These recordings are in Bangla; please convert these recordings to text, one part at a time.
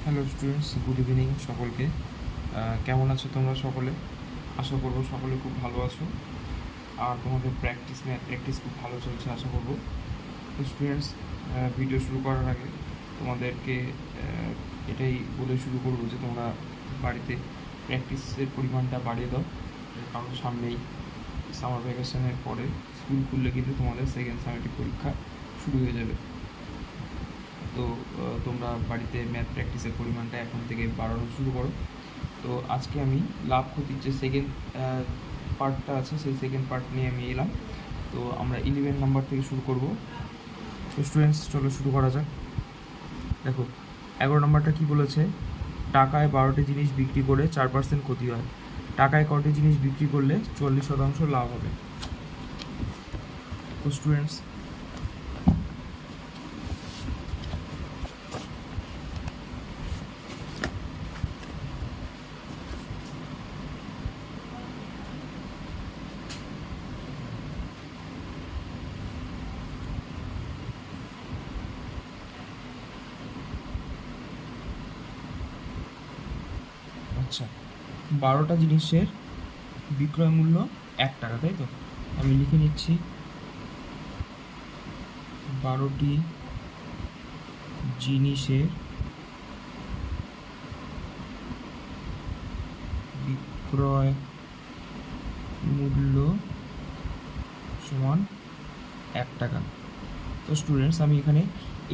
হ্যালো স্টুডেন্টস, গুড ইভিনিং সকলকে। কেমন আছো তোমরা সকলে? আশা করবো সকলে খুব ভালো আছো। আর তোমাদের ম্যাথ প্র্যাকটিস খুব ভালো চলছে আশা করবো। তো স্টুডেন্টস, ভিডিও শুরু করার আগে তোমাদেরকে এটাই বলে শুরু করবো যে তোমরা বাড়িতে প্র্যাকটিসের পরিমাণটা বাড়িয়ে দাও, কারণ সামনেই সামার ভ্যাকেশনের পরে স্কুল খুললে কিন্তু তোমাদের সেকেন্ড সেমেস্টার পরীক্ষা শুরু হয়ে যাবে। তো তোমরা বাড়িতে ম্যাথ প্র্যাকটিসের পরিমাণটা এখন থেকে বাড়ানো শুরু করো। তো আজকে আমি লাভ ক্ষতির যে সেকেন্ড পার্টটা আছে সেই সেকেন্ড পার্ট নিয়ে আমি এলাম। তো আমরা 11 নাম্বার থেকে শুরু করব। তো স্টুডেন্টস, চলো শুরু করা যাক। দেখো 11 নাম্বারটা কী বলেছে, টাকায় 12টি জিনিস বিক্রি করে 4% ক্ষতি হয়। টাকায় কটি জিনিস বিক্রি করলে 40% লাভ হবে? তো স্টুডেন্টস, আচ্ছা, 12টা জিনিসের বিক্রয় মূল্য 1 টাকা, তাই তো? আমি লিখে নিচ্ছি 12টি জিনিসের বিক্রয় মূল্য সমান 1 টাকা। তো স্টুডেন্টস, আমি এখানে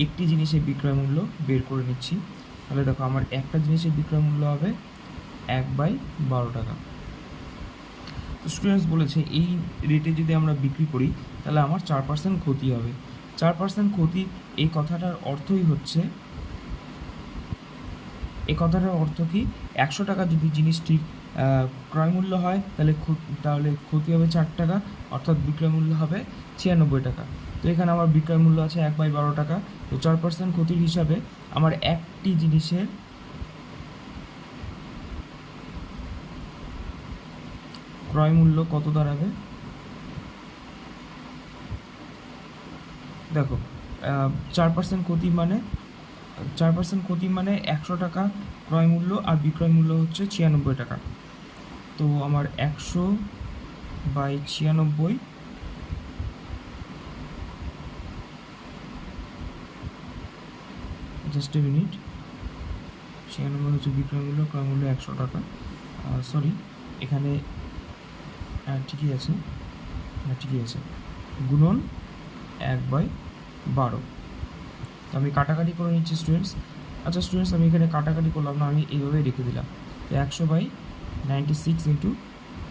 একটি জিনিসের বিক্রয় মূল্য বের করে নিচ্ছি। তাহলে দেখো, আমার একটা জিনিসের বিক্রয় মূল্য হবে 1/12 টাকা। তো স্টুডেন্টস বলেছে এই রেটে যদি আমরা বিক্রি করি তাহলে আমার 4% ক্ষতি হবে। 4% ক্ষতি, এই কথাটার অর্থই হচ্ছে, এই কথাটার অর্থ কি, 100 টাকা যদি জিনিসটির ক্রয় মূল্য হয় তাহলে ক্ষতি হবে 4 টাকা, অর্থাৎ বিক্রয় মূল্য হবে 96 টাকা। তো এখানে আমার বিক্রয় মূল্য আছে 1/12 টাকা। তো 4% ক্ষতির হিসাবে আমার একটি জিনিসের ক্রয় মূল্য কত দাঁড়াবে? দেখো, 4% ক্ষতি মানে 4% ক্ষতি মানে 100 টাকা ক্রয় মূল্য আর বিক্রয় মূল্য হচ্ছে 96 টাকা। তো আমার 100/96, জাস্ট এ মিনিট, 96 হচ্ছে বিক্রয় মূল্য, ক্রয় মূল্য 100 টাকা। সরি, এখানে ঠিকই আছে, ঠিকই আছে, গুণন 1/12। তো আমি কাটাকাটি করে নিচ্ছি স্টুডেন্টস। আচ্ছা স্টুডেন্টস, আমি এখানে কাটাকাটি করলাম না, আমি এইভাবেই রেখে দিলাম। তো 100/96 ইন্টু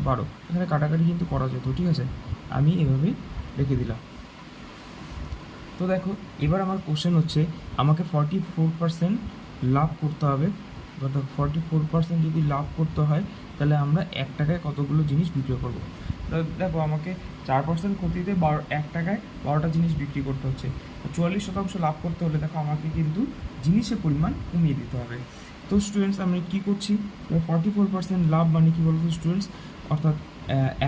12, এখানে কাটাকাটি কিন্তু করা যেত, ঠিক আছে, আমি এভাবেই রেখে দিলাম। তো দেখো, এবার আমার কোশ্চেন হচ্ছে, আমাকে 44% লাভ করতে হবে। এবার দেখো, 44% যদি লাভ করতে হয় তাহলে আমরা 1 টাকায় কতগুলো জিনিস বিক্রি করবো? দেখো, আমাকে 4% ক্ষতিতে 1 টাকায় 12টা জিনিস বিক্রি করতে হচ্ছে। 44% লাভ করতে হলে দেখো আমাকে কিন্তু জিনিসের পরিমাণ কমিয়ে দিতে হবে। তো স্টুডেন্টস, আমি কী করছি, 44% লাভ মানে কী বলতো স্টুডেন্টস, অর্থাৎ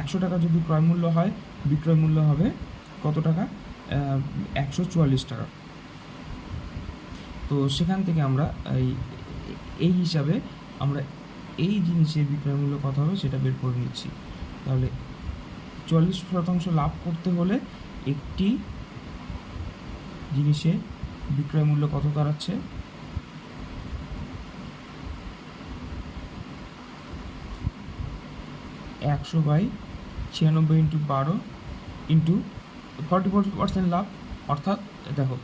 100 টাকা যদি ক্রয় মূল্য হয়, বিক্রয় মূল্য হবে কত টাকা? 144 টাকা। তো সেখান থেকে আমরা এই হিসাবে আমরা এই জিনিসের বিক্রয় মূল্য কত হবে সেটা বের করে নিচ্ছি। তাহলে 40% লাভ করতে হলে একটি জিনিসের বিক্রয় মূল্য কত দাঁড়াচ্ছে? 100/96 ইন্টু 12 ইন্টু 44% লাভ, অর্থাৎ দেখো,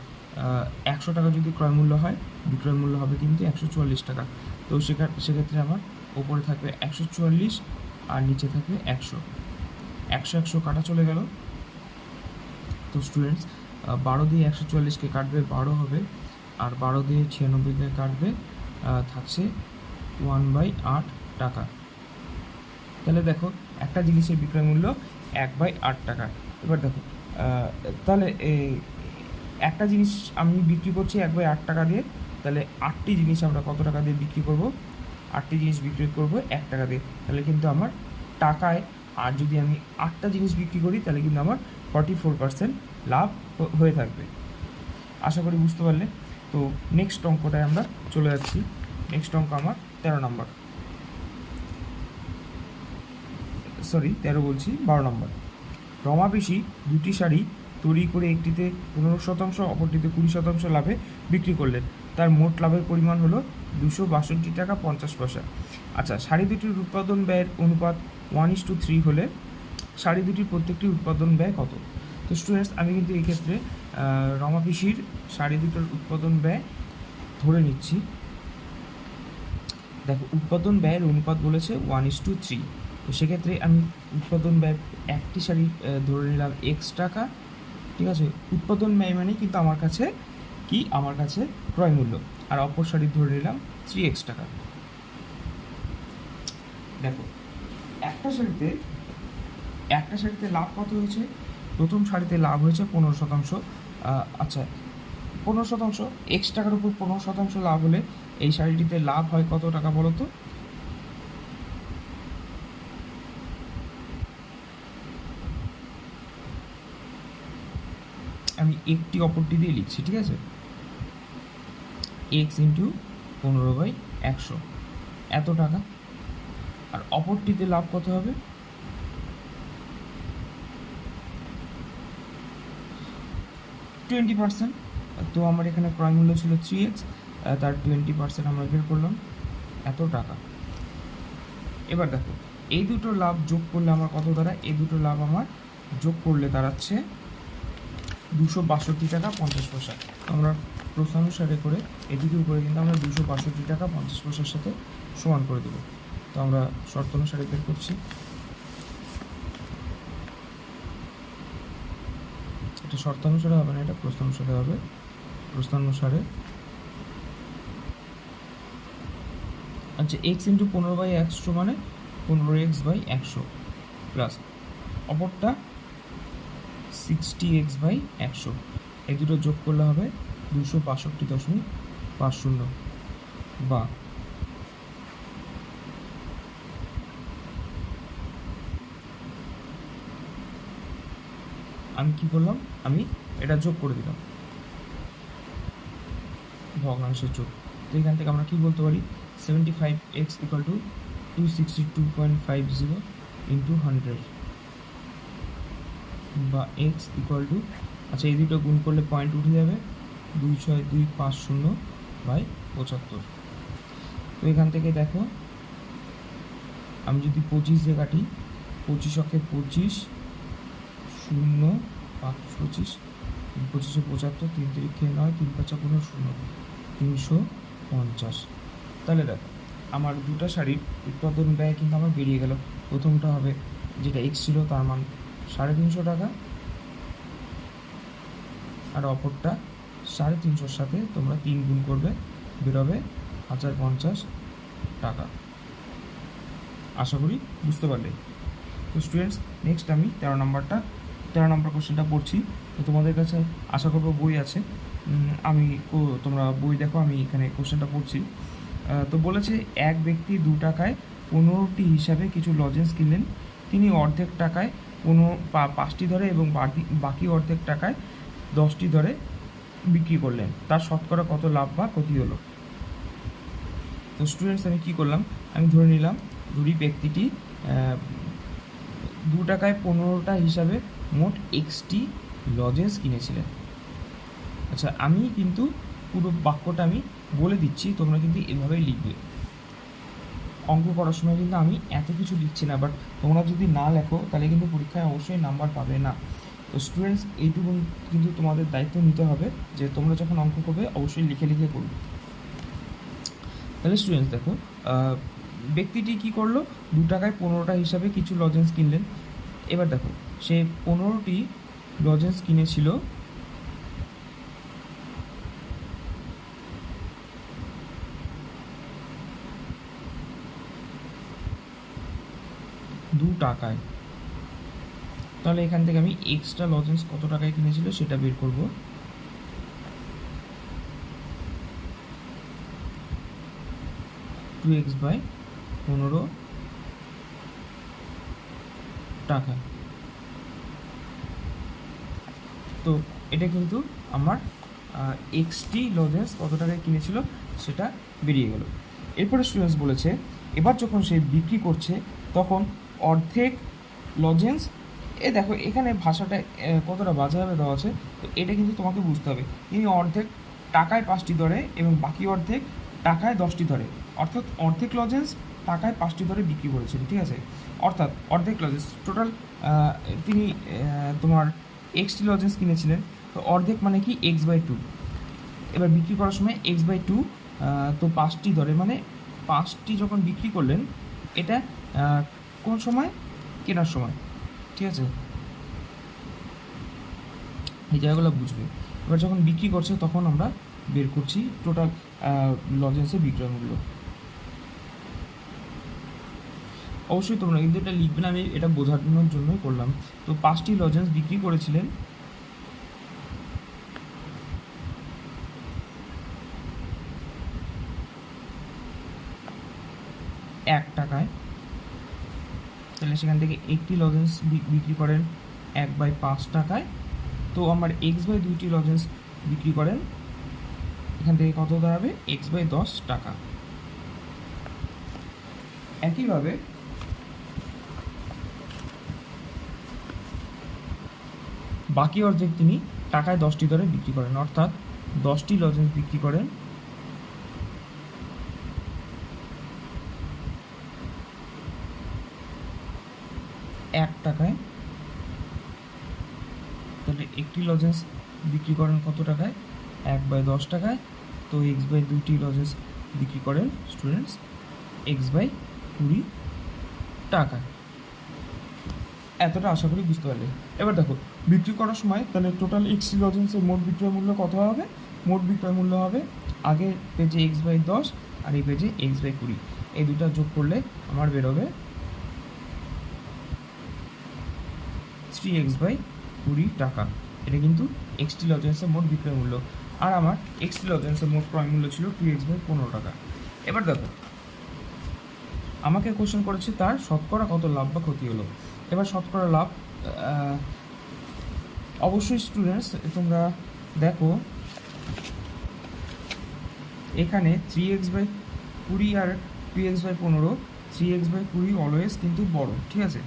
100 টাকা যদি ক্রয় মূল্য হয়, বিক্রয় মূল্য হবে কিন্তু 144 টাকা। তো সেক্ষেত্রে আমার ওপরে থাকবে 144 আর নিচে থাকবে 100। 100 কাটা চলে গেল। তো স্টুডেন্টস, 12 দিয়ে 144কে কাটবে 12 হবে, আর 12 দিয়ে 96কে কাটবে থাকছে 1/8 টাকা। তাহলে দেখো, একটা জিনিসের বিক্রয় মূল্য 1/8 টাকা। এবার দেখো, তাহলে একটা জিনিস আমি বিক্রি করছি 1/8 টাকা দিয়ে, তাহলে 8টি জিনিস আমরা কত টাকা দিয়ে বিক্রি করব? 8টি জিনিস বিক্রি করব 1 টাকা দিয়ে। তাহলে কিন্তু আমার টাকায়, আর যদি আমি 8টা জিনিস বিক্রি করি তাহলে কিন্তু আমার 44% লাভ হয়ে থাকবে। আশা করি বুঝতে পারলে। তো নেক্সট অঙ্কটায় আমরা চলে যাচ্ছি। নেক্সট অঙ্ক আমার 13 নম্বর, সরি 13 বলছি, 12 নম্বর। রমা পিসি দুটি শাড়ি তৈরি করে একটিতে 15% অপরটিতে 20% লাভে বিক্রি করলেন। তার মোট লাভের পরিমাণ হলো 262 টাকা 50 পয়সা। আচ্ছা, শাড়ি দুটির উৎপাদন ব্যয়ের অনুপাত 1:3 হলে শাড়ি দুটির প্রত্যেকটি উৎপাদন ব্যয় কত? তো স্টুডেন্টস, আমি কিন্তু এই ক্ষেত্রে রমা পিসির শাড়ি দুটোর উৎপাদন ব্যয় ধরে নিচ্ছি। দেখো, উৎপাদন ব্যয়ের অনুপাত বলেছে 1:3, তো সেক্ষেত্রে আমি উৎপাদন ব্যয় একটি শাড়ি ধরে নিলাম X টাকা, ঠিক আছে। উৎপাদন ব্যয় মানে কিন্তু আমার কাছে ক্রয় মূল্য, আর অপর শাড়ি ধরে নিলাম 3X টাকা। দেখো, একটা শাড়িতে লাভ কত হয়েছে? প্রথম শাড়িতে লাভ হয়েছে 15%। আচ্ছা, 15%, X টাকার উপর 15% লাভ হলে এই শাড়িটিতে লাভ হয় কত টাকা বলো তো? আমি একটি অপরটি দিয়ে লিখছি, ঠিক আছে। X ইন্টু 15/100 এত টাকা। আর অপরটিতে লাভ কত হবে? 20%। তো আমার এখানে ক্রয় মূল্য ছিল 3X, তার 20% আমরা বের করলাম, এত টাকা। এবার দেখো, এই দুটো লাভ যোগ করলে আমার কত দাঁড়ায়? এই দুটো লাভ আমার যোগ করলে দাঁড়াচ্ছে 262 টাকা 50 পয়সা। আমরা প্রস্থানুসারে করে এদিকে উপরে কিন্তু আমরা 262 টাকা 50 পয়সার সাথে সমান করে দেবো। তো আমরা শর্ত অনুসারে বের করছি। এটা শর্তানুসারে হবে না, এটা প্রস্থানুসারে হবে। প্রস্থানুসারে আচ্ছা, X ইন্টু 15/100 মানে 15X/100 প্লাস অপরটা 60X/100, এই দুটো যোগ করলে হবে 262.50, বা আমি কি করলাম? আমি এটা যোগ করে দিলাম, ভগ্নাংশের যোগ। তো এখান থেকে আমরা কি বলতে পারি? 75X = 262.50 ইন্টু 100, বা X = আচ্ছা, এই দুটো গুণ করলে পয়েন্ট উঠে যাবে, 26250/75। তো এখান থেকে দেখো, আমি যদি 25 দিয়ে কাটি, 25 অক্ষে 25, 0 5 25, 25 75, 3 3 9, 3 5 15, 0 350। তাহলে দেখো, আমার দুটো শাড়ির উৎপাদন ব্যয় কিন্তু আমার বেরিয়ে গেল। প্রথমটা হবে যেটা X ছিল তার মান 350 টাকা, আর অপরটা 350 সাথে তোমরা 3 গুণ করবে, বেরোবে 1050 টাকা। আশা করি বুঝতে পারলে। তো স্টুডেন্টস, নেক্সট আমি 13 নম্বর কোশ্চেনটা পড়ছি। তো তোমাদের কাছে আশা করবো বই আছে, তোমরা বই দেখো, আমি এখানে কোশ্চেনটা পড়ছি। তো বলেছে, এক ব্যক্তি 2 টাকায় 15টি হিসাবে কিছু লজেন্স কিনলেন। তিনি অর্ধেক টাকায় 5টি ধরে এবং বাকি অর্ধেক টাকায় 10টি ধরে বিক্রি করলেন। তার শতকরা কত লাভ বা ক্ষতি হলো? তো স্টুডেন্টস, আমি কী করলাম? আমি ধরে নিলাম ব্যক্তিটি 2 টাকায় 15টা হিসাবে মোট Xটি লজেন্স কিনেছিলেন। আচ্ছা, আমি কিন্তু পুরো বাক্যটা আমি বলে দিচ্ছি, তোমরা কিন্তু এভাবেই লিখবে। অঙ্ক করার সময় কিন্তু আমি এত কিছু লিখছি না, বাট তোমরা যদি না লেখো তাহলে কিন্তু পরীক্ষায় অবশ্যই নাম্বার পাবে না। তো স্টুডেন্টস, এইটুকু কিন্তু তোমাদের দায়িত্ব নিতে হবে যে তোমরা যখন অঙ্ক করবে অবশ্যই লিখে করবে। তাহলে স্টুডেন্টস দেখো, ব্যক্তিটি কি করলো? 2 টাকায় 15টা হিসাবে কিছু লজেন্স কিনলেন। এবার দেখো, সে 15টি লজেন্স কিনেছিল টাকায়। তাহলে এখান থেকে আমি এক্সট্রা লজেন্স কত টাকায় কিনেছিল সেটা বের করব। টু এক্স বাই 15 টাকা। তো এটা কিন্তু আমার এক্সটি লজেন্স কত টাকায় কিনেছিল সেটা বেরিয়ে গেল। এরপরে স্টুডেন্টস বলেছে এবার যখন সে বিক্রি করছে তখন অর্ধেক লজেন্স, দেখো এখানে ভাষাটা কতটা বাজেভাবে দেওয়া আছে, তো এটা কিন্তু তোমাকে বুঝতে হবে। তিনি অর্ধেক টাকায় 5টি দরে এবং বাকি অর্ধেক টাকায় 10টি দরে, অর্থাৎ অর্ধেক লজেন্স টাকায় 5টি দরে বিক্রি করেছেন, ঠিক আছে। অর্থাৎ অর্ধেক লজেন্স টোটাল তিনি তোমার এক্সটি লজেন্স কিনেছিলেন, তো অর্ধেক মানে কি x/2, এবার বিক্রি করার সময় x/2, তো 5টি দরে মানে 5টি যখন বিক্রি করলেন, এটা কোন সময়, কেনার সময়, ঠিক আছে, এই জায়গাগুলো বুঝবে। এবার যখন বিক্রি করছে তখন আমরা বের করছি টোটাল লজেন্সের বিক্রয় মূল্য। অবশ্যই তোমরা কিন্তু এটা লিখবে না, আমি এটা বোঝানোর জন্যই করলাম। তো 5টি লজেন্স বিক্রি করেছিলেন 1 টাকায়, তাহলে সেখান থেকে একটি লজেন্স বিক্রি করেন 1/5 টাকায়, তো আমার x/2টি লজেন্স বিক্রি করেন, এখান থেকে কত দাঁড়াবে x/10 টাকা। একইভাবে বাকি অর্ধেক তিনি টাকায় 10টি দরে বিক্রি করেন, অর্থাৎ 10টি লজেন্স বিক্রি করেন 1 টাকায়, তাহলে একটি লজেন্স বিক্রি করেন কত টাকায় 1/10 টাকায়, তো x/2টি লজেন্স বিক্রি করেন স্টুডেন্টস x/20 টাকায়। এতটা আশা করি বুঝতে পারলে। এবার দেখো বিক্রি করার সময় তাহলে টোটাল এক্সটি লজেন্সের মোট বিক্রয় মূল্য কত হবে, মোট বিক্রয় মূল্য হবে আগে পেজে x/10 আর এই পেজে x/20, এই দুটা যোগ করলে আমার বেরোবে 3x/20 টাকা। এটা কিন্তু এক্সটি লজেন্সের মোট বিক্রয় মূল্য, আর আমার এক্সটি লজেন্সের মোট ক্রয় মূল্য ছিল 2x/15 টাকা। এবার দেখো আমাকে কোশ্চেন করেছে তার শতকরা কত লাভ বা ক্ষতি হলো। এবার শতকরা লাভ, অবশ্যই স্টুডেন্টস তোমরা দেখো এখানে 3x/20 আর 2x/15, 3x/20 অলওয়েজ কিন্তু বড়, ঠিক আছে।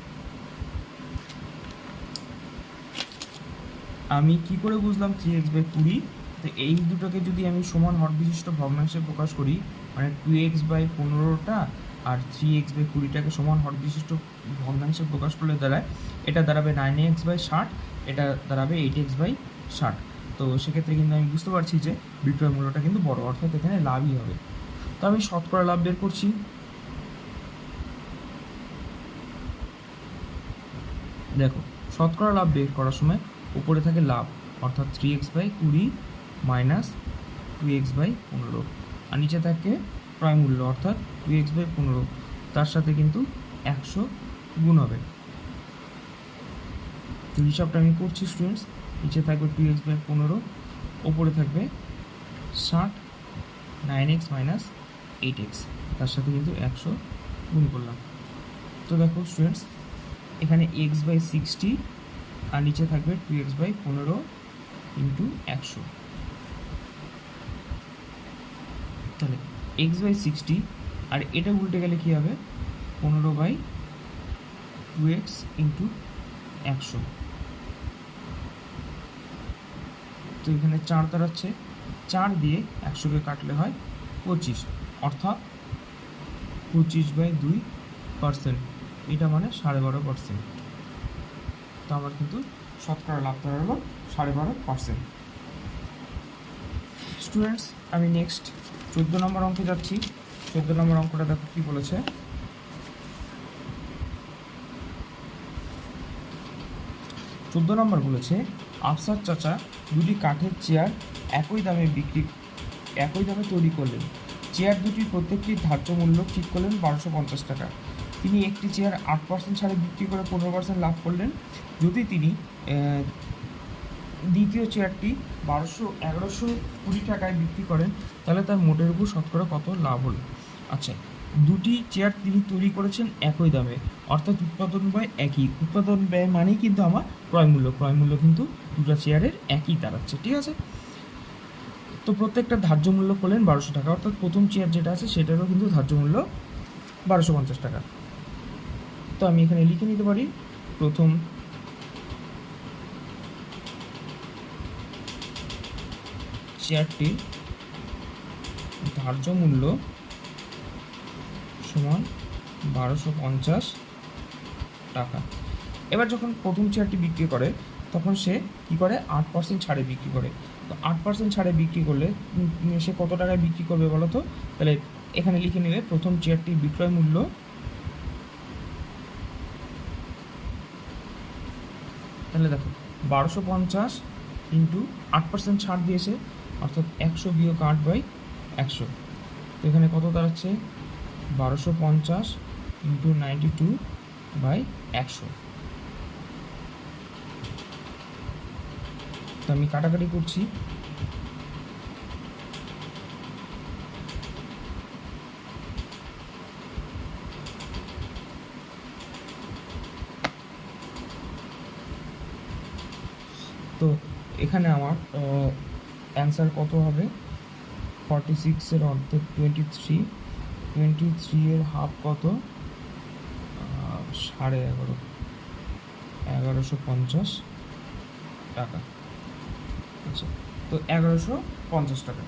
আমি কি করে বুঝলাম 3x/20, তো এই দুটোকে যদি আমি সমান হর বিশিষ্ট ভগ্নাংশে প্রকাশ করি, মানে 2x/15টা আর 3x/20টাকে সমান হর বিশিষ্ট ভগ্নাংশে প্রকাশ করলে দাঁড়ায়, এটা দাঁড়াবে 9x/60, এটা দাঁড়াবে 8x/60। তো সেক্ষেত্রে কিন্তু আমি বুঝতে পারছি যে বিক্রয় মূল্যটা কিন্তু বড়, অর্থাৎ এখানে লাভই হবে। তো আমি শতকরা লাভ বের করছি। দেখো শতকরা লাভ বের করার সময় উপরে থাকে লাভ, অর্থাৎ 3x/20 মাইনাস 2x/15, আর নিচে থাকে ক্রয় মূল্য অর্থাৎ 2x/15, তার সাথে কিন্তু 100 গুণ হবে। তো হিসাবটা আমি করছি স্টুডেন্টস, নিচে থাকবে 2x/15, ওপরে থাকবে 60, 9x মাইনাস 8x, তার সাথে কিন্তু 100 গুণ করলাম। তো দেখো স্টুডেন্টস এখানে x/60 আর নিচে থাকবে 2x/15 ইন্টু 100, তাহলে x/60 আর এটা উল্টে গেলে কী হবে 15/2x ইন্টু 100, তো এখানে 4 দাঁড়াচ্ছে, 4 দিয়ে 100কে কাটলে হয় 25, অর্থাৎ 25/2%, এটা মানে 12.5%। তো আমার কিন্তু শতকরা লাভ দাঁড়ালো 12.5%। স্টুডেন্টস আমি নেক্সট 14 নম্বর অঙ্কে যাচ্ছি। 14 নম্বর অঙ্কটা দেখো কী বলেছে। 14 নম্বর বলেছে আফসার চাচা দুটি কাঠের চেয়ার একই দামে তৈরি করলেন। চেয়ার দুটির প্রত্যেকটির ধার্য মূল্য ঠিক করলেন 1250 টাকা। তিনি একটি চেয়ার 8% ছাড়ে বিক্রি করে 15% লাভ করলেন। যদি তিনি দ্বিতীয় চেয়ারটি 1120 টাকায় বিক্রি করেন, তাহলে তার মোটের উপর শতকরা কত লাভ হলো। আচ্ছা, দুটি চেয়ার তিনি তৈরি করেছেন একই দামে, অর্থাৎ উৎপাদন ব্যয় একই, উৎপাদন ব্যয় মানেই কিন্তু আমার ক্রয় মূল্য কিন্তু দুটো চেয়ারের একই দাঁড়াচ্ছে, ঠিক আছে। তো প্রত্যেকটা ধার্য মূল্য করলেন 1200 টাকা, অর্থাৎ প্রথম চেয়ার যেটা আছে সেটারও কিন্তু ধার্য মূল্য 1250 টাকা। তো আমি এখানে লিখে নিতে পারি প্রথম চেয়ারটির ধার্য মূল্য সমান 1250 টাকা। এবার যখন প্রথম চেয়ারটি বিক্রি করে তখন সে কী করে, 8% ছাড়ে বিক্রি করে। তো 8% ছাড়ে বিক্রি করলে সে কত টাকায় বিক্রি করবে বলো তো? তাহলে এখানে লিখে নেবে প্রথম চেয়ারটির বিক্রয় মূল্য, তাহলে দেখো 1250 ইন্টু 8% ছাড় দিয়েছে, অর্থাৎ 100 বিয়োগ 8/100। তো এখানে কত দাঁড়াচ্ছে, 1250 ইন্টু 92/100। তো আমি কাটাকাটি করছি, তো এখানে আমার অ্যান্সার কত হবে, 46-এর অর্ধেক 23, 23-এর হাফ কত, 11.5, 1150 টাকা। আচ্ছা, তো 1150 টাকা।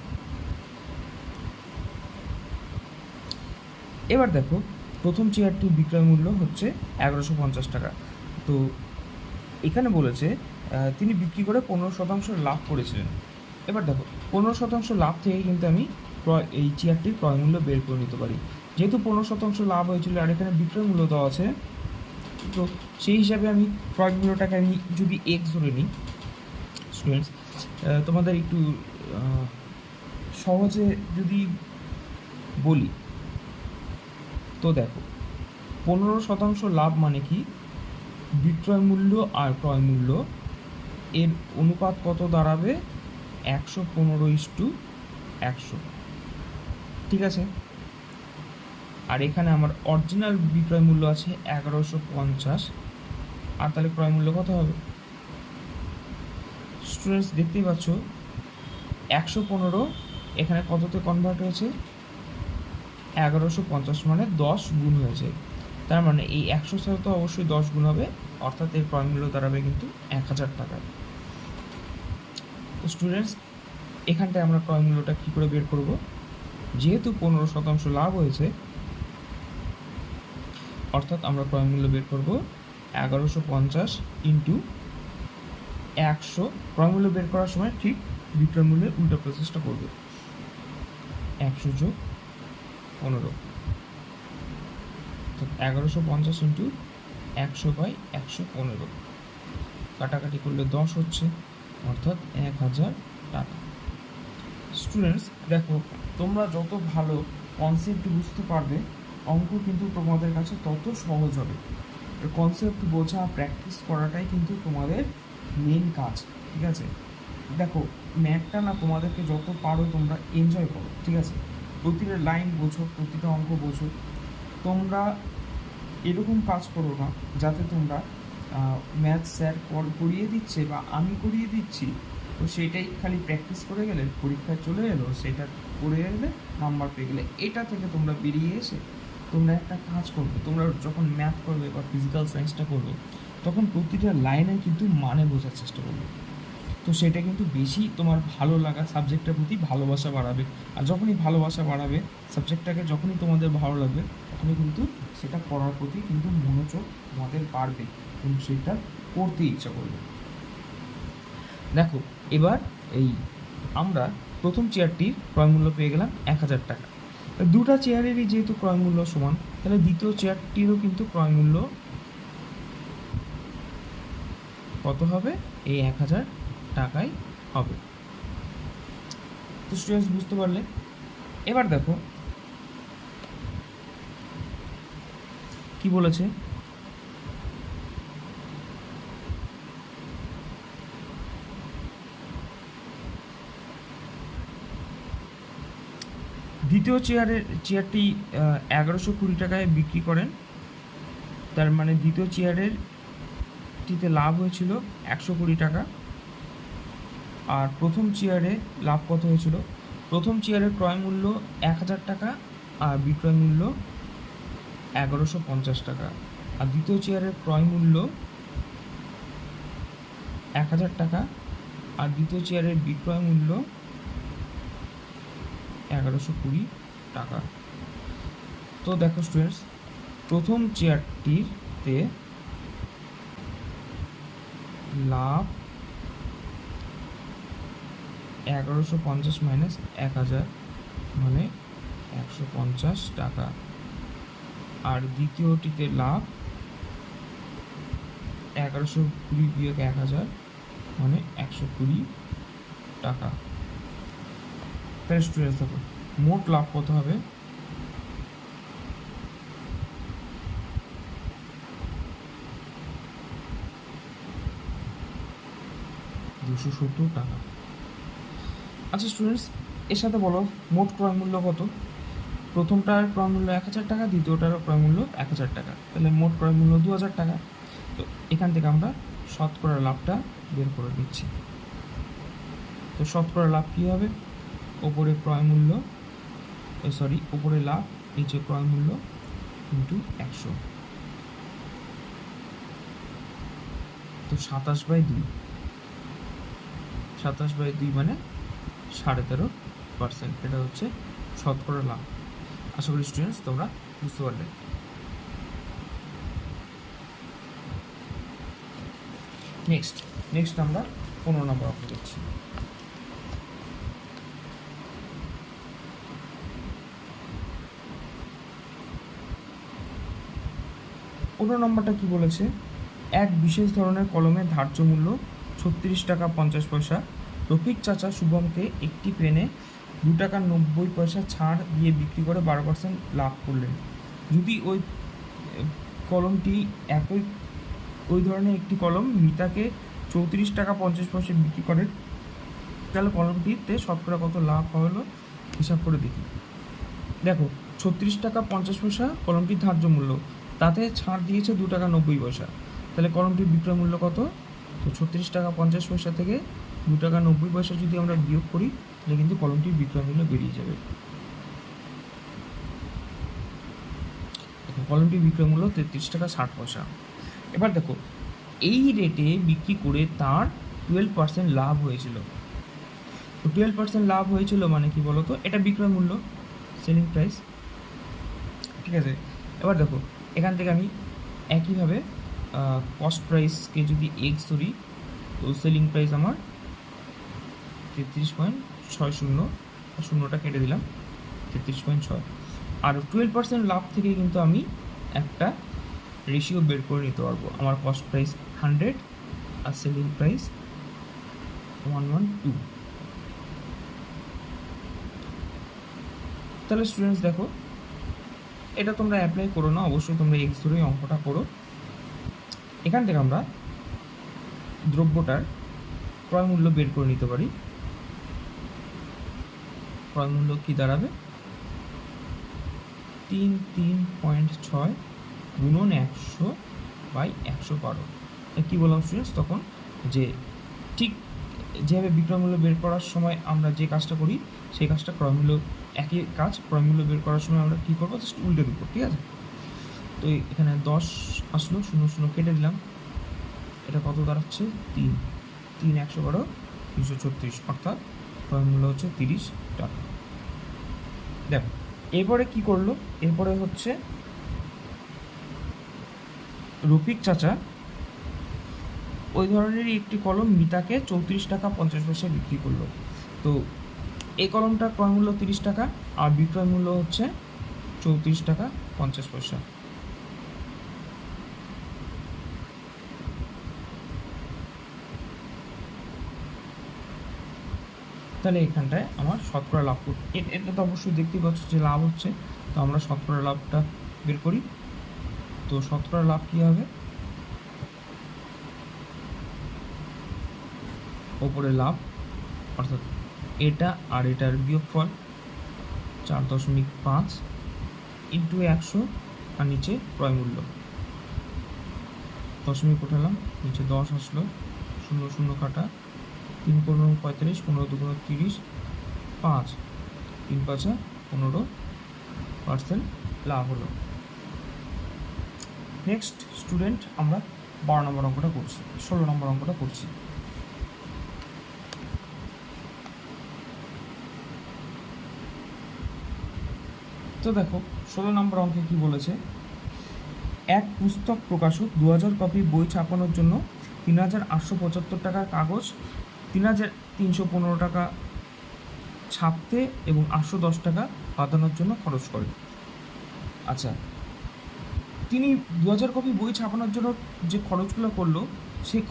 এবার দেখো প্রথম চেয়ারটির বিক্রয় মূল্য হচ্ছে 1150 টাকা। তো এখানে বলেছে তিনি বিক্রি করে 15% লাভ করেছিলেন। এবার দেখো 15% লাভ থেকে কিন্তু আমি এই চেয়ারটির ক্রয় মূল্য বের করে নিতে পারি। যেহেতু 15% লাভ হয়েছিল আর এখানে বিক্রয় মূল্য দেওয়া আছে, তো সেই হিসাবে আমি ক্রয় মূল্যটাকে আমি যদি এক্স ধরে নিই, স্টুডেন্টস তোমাদের একটু সহজে যদি বলি, তো দেখো 15% লাভ মানে কি, বিক্রয় মূল্য আর ক্রয় মূল্য এর অনুপাত কত দাঁড়াবে, 115:100, ঠিক আছে। আর এখানে আমার অরিজিনাল বিক্রয় মূল্য আছে 1150, আর তাহলে ক্রয় মূল্য কত হবে? স্টুডেন্টস দেখতেই পাচ্ছ 115 এখানে কততে কনভার্ট হয়েছে, 1150, মানে 10 গুণ হয়েছে। তার মানে এই 100 সাথে তো অবশ্যই 10 গুণ হবে, অর্থাৎ এর ক্রয় মূল্য দাঁড়াবে কিন্তু 1000 টাকা। তো স্টুডেন্টস এখানটায় আমরা ক্রয় মূল্যটা কী করে বের করব, যেহেতু 15% লাভ হয়েছে, অর্থাৎ আমরা ক্রয় মূল্য বের করব 1150 ইন্টু 100। ক্রয় মূল্য বের করার সময় ঠিক বিক্রয় মূল্যের উল্টো প্রসেসটা করবে, 100 যোগ 15, তো 1150 ইন্টু 100/115, কাটাকাটি করলে 10 হচ্ছে, অর্থাৎ 1000 টাকা। স্টুডেন্টস দেখো তোমরা যত ভালো কনসেপ্ট বুঝতে পারবে, অঙ্ক কিন্তু তোমাদের কাছে তত সহজ হবে। কনসেপ্ট বোঝা, প্র্যাকটিস করাটাই কিন্তু তোমাদের মেন কাজ, ঠিক আছে। দেখো ম্যাথটা না তোমাদেরকে যত পারো তোমরা এনজয় করো, ঠিক আছে। প্রতিটা লাইন বোঝো, প্রতিটা অঙ্ক বোঝো। তোমরা এরকম কাজ করো না যাতে তোমরা ম্যাথ স্যার করিয়ে দিচ্ছে বা আমি করিয়ে দিচ্ছি, তো সেটাই খালি প্র্যাকটিস করে গেলে পরীক্ষায় চলে এলো, সেটা করে এলে নাম্বার পেয়ে গেলে। এটা থেকে তোমরা বেরিয়ে এসে তোমরা একটা কাজ করবে, তোমরা যখন ম্যাথ করবে বা ফিজিক্যাল সায়েন্সটা করবে তখন প্রতিটা লাইনে কিন্তু মানে বোঝার চেষ্টা করবে। তো সেটা কিন্তু বেশি তোমার ভালো লাগা, সাবজেক্টের প্রতি ভালোবাসা বাড়াবে। আর যখনই ভালোবাসা বাড়াবে সাবজেক্টটাকে, যখনই তোমাদের ভালো লাগবে তখনই কিন্তু সেটা পড়ার প্রতি কিন্তু মনোযোগ তোমাদের বাড়বে এবং সেটা করতে ইচ্ছা করবে। দেখো এবার এই আমরা প্রথম চেয়ারটির ক্রয় মূল্য পেয়ে গেলাম 1000 টাকা। দুটা চেয়ারেরই যেহেতু ক্রয় মূল্য সমান, তাহলে দ্বিতীয় চেয়ারটিরও কিন্তু ক্রয় মূল্য কত হবে, এই 1000 টাকাই হবে। তো স্টুডেন্টস বুঝতে পারলে। এবার দেখো কি বলেছে, দ্বিতীয় চেয়ারটি 1120 টাকায় বিক্রি করেন। তার মানে দ্বিতীয় চেয়ারের টিতে লাভ হয়েছিল 120 টাকা। আর প্রথম চেয়ারে লাভ কত হয়েছিল? প্রথম চেয়ারের ক্রয় মূল্য 1,000 টাকা আর বিক্রয় মূল্য 1150 টাকা। আর দ্বিতীয় চেয়ারের ক্রয় মূল্য 1,000 টাকা আর দ্বিতীয় চেয়ারের বিক্রয় মূল্য 1120 টাকা। তো দেখো স্টুডেন্টস, প্রথম চেয়ারটিতে লাভ 1150 মাইনাস 1000 মানে 150 টাকা। আর দ্বিতীয়টিতে লাভ 1120 বিয়োগ 1000 মানে 120 টাকা। তাহলে স্টুডেন্টস দেখো মোট লাভ কত হবে? $270 টাকা। আচ্ছা স্টুডেন্টস, এর সাথে বলো মোট ক্রয় মূল্য কত? প্রথমটার ক্রয় মূল্য 1000 টাকা, দ্বিতীয়টারও ক্রয় মূল্য 1000 টাকা, তাহলে মোট ক্রয় মূল্য 2000 টাকা। তো এখান থেকে আমরা শতকরা লাভটা বের করে নিচ্ছি। তো শতকরা লাভ কী হবে? ওপরে ক্রয় মূল্য, ওপরে লাভ, নিচে ক্রয় মূল্য ইন্টু 100। তো 27/2, 27/2 মানে 13.5%। এটা হচ্ছে শতকরা লাভ। আশা করি স্টুডেন্টস তোমরা বুঝতে পারলে। নেক্সট আমরা 15 নম্বর অঙ্ক দেখছি। 15 নম্বরটা কি বলেছে? এক বিশেষ ধরনের কলমের ধার্য মূল্য 36 টাকা 50 পয়সা। রফিক চাচা শুভমকে একটি পেনে 2 টাকা 90 পয়সা ছাড় দিয়ে বিক্রি করে 12% লাভ করলেন। যদি কলমটি ওই ধরনের একটি কলম মিতাকে 34 টাকা 50 পয়সা বিক্রি করেন, তাহলে কলমটিতে শতকরা কত লাভ হলো হিসাব করে দেখি। দেখো 36 টাকা 50 পয়সা কলমটির ধার্য মূল্য, তাতে ছাড় দিয়েছে 2 টাকা 90 পয়সা, তাহলে কলমটির বিক্রয় মূল্য কত? তো 36 টাকা 50 পয়সা থেকে 2 টাকা 90 পয়সা যদি আমরা বিয়োগ করি তাহলে কিন্তু কলমটির বিক্রয় মূল্য বেরিয়ে যাবে। কলমটির বিক্রয় মূল্য 33 টাকা 60 পয়সা। এবার দেখো এই রেটে বিক্রি করে তার 12% লাভ হয়েছিল। তো 12% লাভ হয়েছিল মানে কি বলো তো? এটা বিক্রয় মূল্য, সেলিং প্রাইস, ঠিক আছে। এবার দেখো এখান থেকে আমি একইভাবে কস্ট প্রাইসকে যদি এক্স ধরি, তো সেলিং প্রাইস আমার 33.60, শূন্যটা কেটে দিলাম, 33.6। আর 12% লাভ থেকে কিন্তু আমি একটা রেশিও বের করে নিতে পারবো। আমার কস্ট প্রাইস 100 আর সেলিং প্রাইস 112। তাহলে স্টুডেন্টস দেখো এটা তোমরা অ্যাপ্লাই করো না, অবশ্যই তোমরা এক্স ধরেই অঙ্কটা করো। এখান থেকে আমরা দ্রব্যটার ক্রয় মূল্য বের করে নিতে পারি। ক্রয় মূল্য কী দাঁড়াবে? 33.6 গুণন 100/112। কী বললাম স্টুডেন্টস তখন? যে ঠিক যেভাবে বিক্রয় মূল্য বের করার সময় আমরা যে কাজটা করি সেই কাজটা ক্রয় মূল্য, একই কাজ ক্রয় মূল্য বের করার সময় আমরা কী করবো? জাস্ট উল্টে দেবো, ঠিক আছে। তো এখানে 10 আসলো, 0 কেটে দিলাম, এটা কত দাঁড়াচ্ছে? 3 112 236, অর্থাৎ ক্রয় মূল্য হচ্ছে 30 টাকা। দেখো এরপরে কি করলো? এরপরে হচ্ছে রফিক চাচা ওই ধরনেরই একটি কলম মিতাকে 34 টাকা 50 পয়সা বিক্রি করলো। তো এই কলমটার ক্রয় মূল্য 30 টাকা আর বিক্রয় মূল্য হচ্ছে 34 টাকা 50 পয়সা। তাহলে এখানটায় আমার শতকরা লাভ করতে, এটা তো অবশ্যই দেখতেই পাচ্ছ যে লাভ হচ্ছে, তো আমরা শতকরা লাভটা বের করি। তো শতকরা লাভ কী হবে? ওপরে লাভ অর্থাৎ এটা আর এটার বিয়োগফল 4.5 ইন্টু 100 আর নিচে ক্রয় মূল্য, দশমিক উঠালাম, নিচে 10 আসলো, 0 কাটা 3 15 35, 15 2 30, 5 3 5 15% লাভ হলো। নেক্সট স্টুডেন্ট আমরা 12 নম্বর অঙ্কটা করছি, 16 নম্বর অঙ্কটা করছি। তো দেখো 16 নম্বর অঙ্কে কি বলেছে, এক পুস্তক প্রকাশক 2000 কপি বই ছাপানোর জন্য 3875 টাকার কাগজ, 3315 টাকা ছাপতে এবং 810 টাকা পাতানোর জন্য খরচ করেন। আচ্ছা, তিনি 2000 কপি বই ছাপানোর জন্য যে খরচগুলো করলো, সেই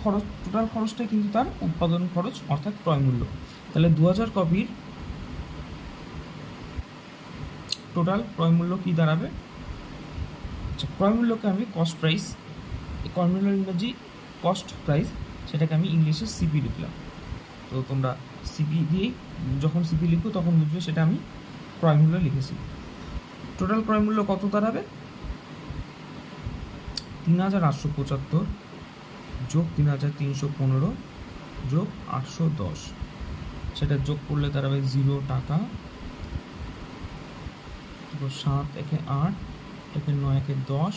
টোটাল খরচটাই কিন্তু তার উৎপাদন খরচ অর্থাৎ ক্রয় মূল্য। তাহলে 2000 কপির টোটাল ক্রয় মূল্য কী দাঁড়াবে? আচ্ছা, ক্রয় মূল্যকে আমি কস্ট প্রাইস, ক্রয় মূল্য ইংরেজি কস্ট প্রাইস, সেটাকে আমি ইংলিশে সিপি লিখলাম। তো তোমরা সিপি দিয়েই যখন সিপি লিখো তখন বুঝবে সেটা আমি ক্রয় মূল্য লিখেছি। টোটাল ক্রয় মূল্য কত দাঁড়াবে? 3875 যোগ 3315 যোগ 810, সেটা যোগ করলে দাঁড়াবে 0 টাকা। 7 একে 8, একে 9 একে 10,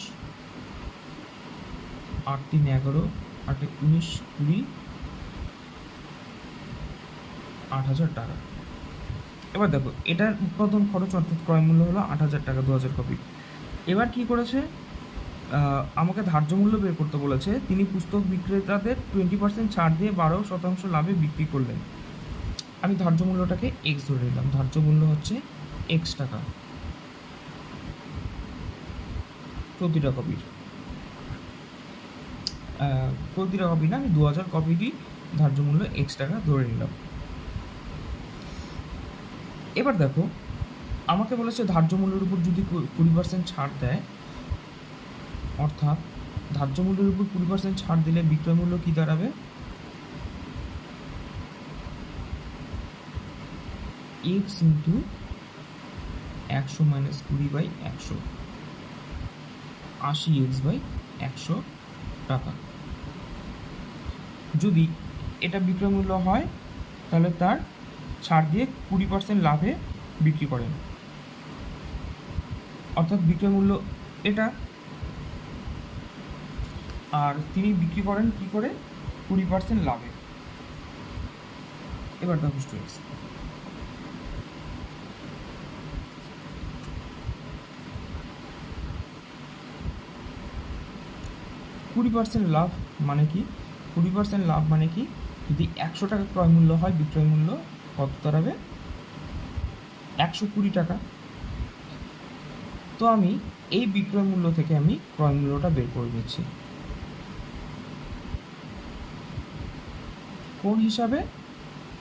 8 3 11, 8 19 20, 8000 টাকা। এবার দেখো এটার উৎপাদন খরচ অর্থাৎ ক্রয় মূল্য হলো 8000 টাকা 2000 কপি। এবার কি করেছে, আমাকে ধার্য মূল্য বের করতে বলেছে। তিনি পুস্তক বিক্রেতাদের 20% ছাড় দিয়ে 12% লাভে বিক্রি করলেন। আমি ধার্য মূল্যটাকে এক্স ধরে নিলাম, ধার্য মূল্য হচ্ছে এক্স টাকা প্রতিটা কপির। প্রতিটা কপি না, আমি 2000 কপিরই ধার্য মূল্য এক্স টাকা ধরে নিলাম। এবার দেখো আমাকে বলেছে ধার্য মূল্যের উপর যদি 20% ছাড় দেয়, অর্থাৎ ধার্য মূল্যের উপর 20% ছাড় দিলে বিক্রয় মূল্য কী দাঁড়াবে? এক্স ইন্টু 100 মাইনাস 20/100, 80x/100 টাকা। যদি এটা বিক্রয় মূল্য হয় তাহলে তার ছাড় দিয়ে 20% লাভে বিক্রি করেন, অর্থাৎ বিক্রয় মূল্য এটা, আর তিনি বিক্রি করেন কি করে? 20% লাভে। এবার দেখো স্টুডেন্টস, কুড়ি পার্সেন্ট লাভ মানে কি? 20% লাভ মানে কি? যদি 100 টাকা ক্রয় মূল্য হয়, বিক্রয় মূল্য কত দাঁড়াবে? 120 টাকা। তো আমি এই বিক্রয় মূল্য থেকে আমি ক্রয় মূল্যটা বের করে নিচ্ছি। কোন হিসাবে?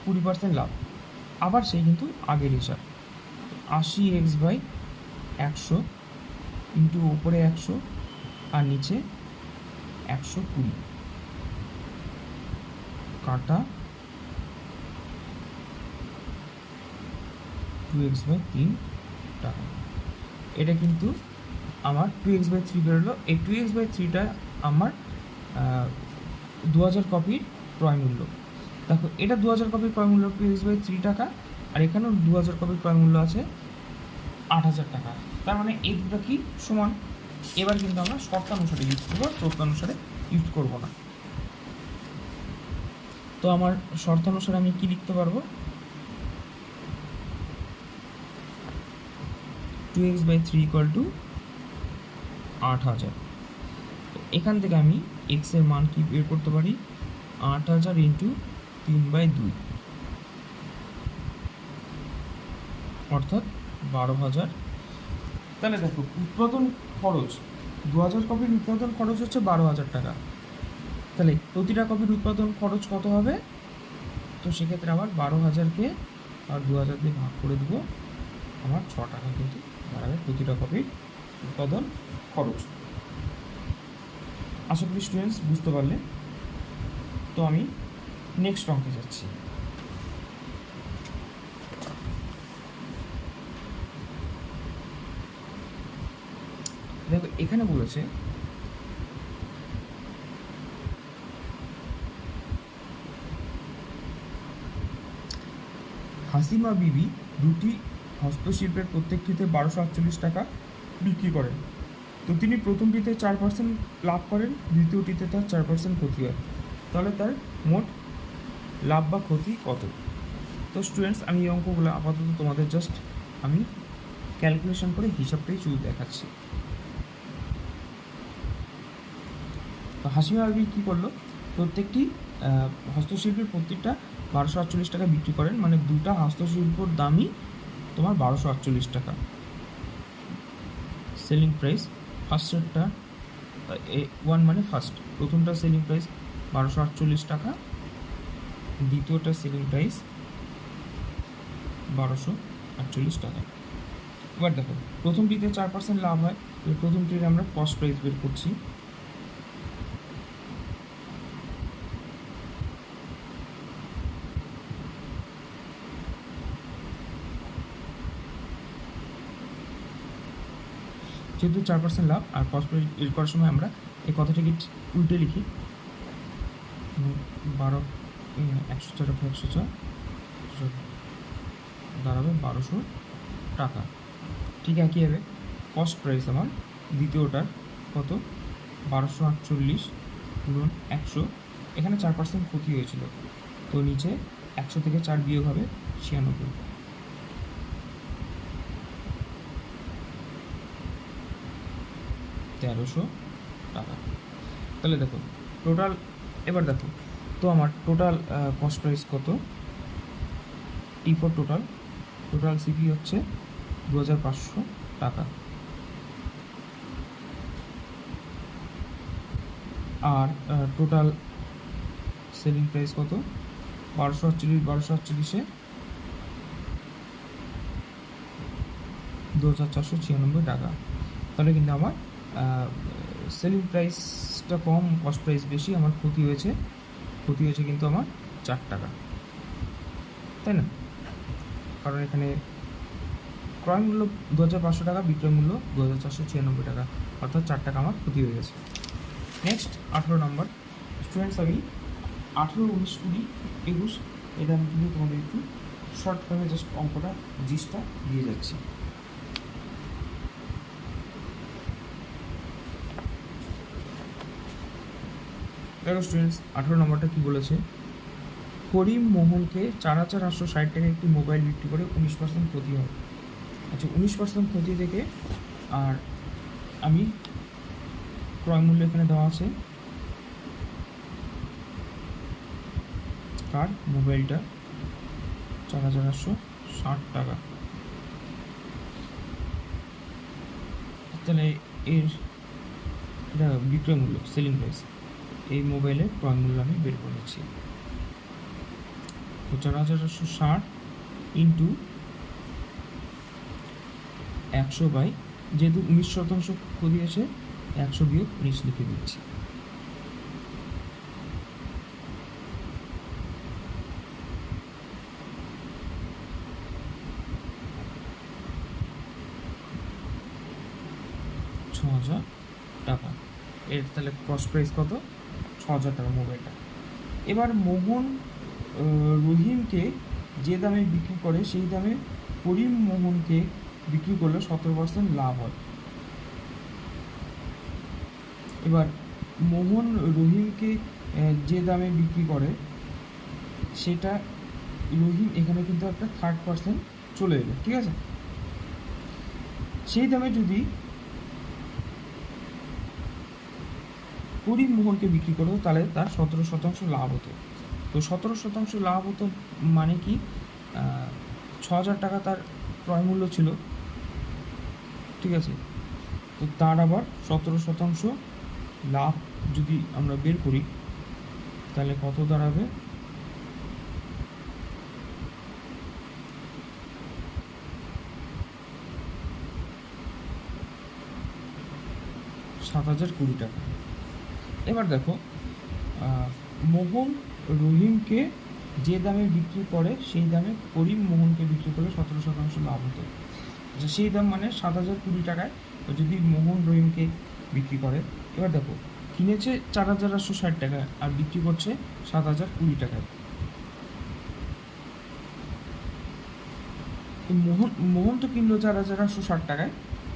20% লাভ। আবার সেই কিন্তু আগের হিসাব, 80x/100 ইন্টু উপরে 100 আর নিচে 120 কাটা 2x/3 টাকা। এটা কিন্তু আমার 2x/3 বেরোলো। এই 2x/3টা আমার 2000 কপির ক্রয় মূল্য। দেখো এটা 2000 কপির ক্রয় মূল্য 2x/3 টাকা, আর এখানেও 2000 কপির ক্রয় মূল্য আছে 8000 টাকা। তার মানে এই দুটো কি সমান? এবার কিন্তু আমরা শর্তানুসারে ইউজ করবো, প্রশ্নানুসারে ইউজ করব না। তো আমার শর্তানুসারে আমি কি লিখতে পারবো? 2x/3 = 8000। এখান থেকে আমি এক্স এর মান কি বের করতে পারি? 8000 ইন্টু 3/2 অর্থাৎ 12000। তাহলে দেখো উৎপাদন খরচ 2000 কপির উৎপাদন খরচ হচ্ছে 12000 টাকা। তাহলে প্রতিটা কপির উৎপাদন খরচ কত হবে? তো সেক্ষেত্রে আবার 12000কে আর 2000 দিয়ে ভাগ করে দেবো, আমার 6 টাকা কিন্তু দাঁড়াবে প্রতিটা কপির উৎপাদন খরচ। আশা করি স্টুডেন্টস বুঝতে পারলে। তো আমি নেক্সট অঙ্কে যাচ্ছি। দেখো এখানে বলেছে হাসিমা বিবি দুটি হস্তশিল্পের প্রত্যেকটিতে 1248 টাকা বিক্রি করেন। তো তিনি প্রথমটিতে 4% লাভ করেন, দ্বিতীয়টিতে তার 4% ক্ষতি হয়। তাহলে তার মোট লাভ বা ক্ষতি কত? তো স্টুডেন্টস, আমি এই অঙ্কগুলো আপাতত তোমাদের জাস্ট আমি ক্যালকুলেশন করে হিসাবটাই শুধু দেখাচ্ছি। তো হাসিমা বিবি কী করলো, প্রত্যেকটি হস্তশিল্পের প্রত্যেকটা 1248 টাকা বিক্রি করেন, মানে দুটা হস্তশিল্পর দামই তোমার 1248 টাকা সেলিং প্রাইস। ফার্স্টেরটা ওয়ান মানে ফার্স্ট, প্রথমটা সেলিং প্রাইস 1248 টাকা, দ্বিতীয়টা সেলিং প্রাইস 1248 টাকা। এবার দেখো, প্রথমটিতে 4% লাভ হয়, প্রথমটির আমরা কস্ট প্রাইস বের করছি। যেহেতু 4% লাভ আর কস্ট প্রাইস বের করার সময় আমরা এই কথাটাকে উল্টে লিখি, 12 104 104 দাঁড়াবে 1200 টাকা। ঠিক একইভাবে কস্ট প্রাইস আমার দ্বিতীয়টার কত, 1248 গুণন 100, এখানে 4% ক্ষতি হয়েছিল, তো নিচে 100 থেকে 4 বিয়োগ হবে 96, 1300 টাকা। তাহলে দেখো টোটাল, এবার দেখো তো আমার টোটাল কস্ট প্রাইস কত, T4 টোটাল সিপি হচ্ছে 2500 টাকা, আর টোটাল সেলিং প্রাইস কত, 1248 2496 টাকা। তাহলে কিন্তু আমার সেলিং প্রাইসটা কম, কস্ট প্রাইস বেশি, আমার ক্ষতি হয়েছে কিন্তু আমার 4 টাকা, তাই না? কারণ এখানে ক্রয় মূল্য 2500 টাকা, বিক্রয় মূল্য 2496 টাকা, অর্থাৎ 4 টাকা আমার ক্ষতি হয়ে গেছে। নেক্সট 18 নম্বর। স্টুডেন্টস, আমি 18, 19, 20, 21 এটা আমি কিন্তু তোমাদের একটু শর্টভাবে জাস্ট অঙ্কটা জিসটা দিয়ে যাচ্ছি। দেখো স্টুডেন্টস, 18 নম্বরটা কী বলেছে, করিম মোহনকে 4860 টাকা একটি মোবাইল বিক্রি করে 19% ক্ষতি হয়। আচ্ছা, 19% ক্ষতি থেকে, আর আমি ক্রয় মূল্য এখানে দেওয়া আছে, কার মোবাইলটা 4860 টাকা, তাহলে এটা বিক্রয় মূল্য সেলিং প্রাইস, এই মোবাইলের ক্রয় মূল্য আমি বের করে নিচ্ছি। তো 4860 ইন্টু 100 বাই, যেহেতু 19% ক্ষতি হয়েছে, 100 বিয়োগ 19 লিখে দিচ্ছি। টাকা, এর তাহলে কস্ট প্রাইস কত, 6000 টাকা মোবাইলটা। এবার মোহন রহিমকে যে দামে বিক্রি করে সেই দামে করিম মোহনকে বিক্রি করলে 17% লাভ হয়। এবার মোহন রহিমকে যে দামে বিক্রি করে সেটা, রহিম এখানে কিন্তু একটা 3rd চলে এলো, ঠিক আছে? সেই দামে যদি করিম মোহনকে বিক্রি করতো তাহলে তার 17% লাভ হতো। তো 17% লাভ হতো মানে কি, 6000 টাকা তার ক্রয় মূল্য ছিল, ঠিক আছে? তো তার আবার 17% লাভ যদি আমরা বের করি তাহলে কত দাঁড়াবে, 7020 টাকা। এবার দেখো, মোহন রহিমকে যে দামে বিক্রি করে সেই দামে করিম মোহনকে বিক্রি করলে 17% লাভ হতো। আচ্ছা, সেই দাম মানে 7020 টাকায় যদি মোহন রহিমকে বিক্রি করে। এবার দেখো, কিনেছে 4860 টাকায় আর বিক্রি করছে 7020 টাকায়। তো মোহন তো কিনলো 4,860 টাকায়,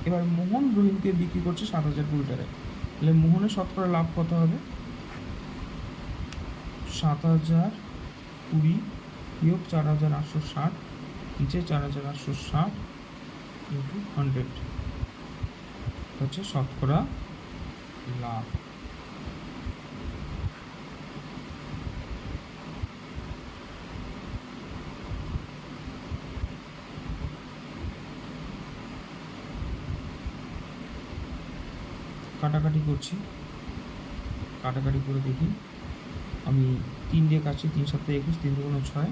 এবার মোহন রহিমকে বিক্রি করছে 7,020 টাকায়, তাহলে মোহনের শতকরা লাভ কত হবে? 7,020 বিয়োগ 4,860, নিচে 4,860 ইন্টু 100 হচ্ছে শতকরা লাভ। কাটাকাটি করছি, কাটাকাটি করে দেখি। আমি 3 দিয়ে কাটছি, 3 7 21, 3 2 6,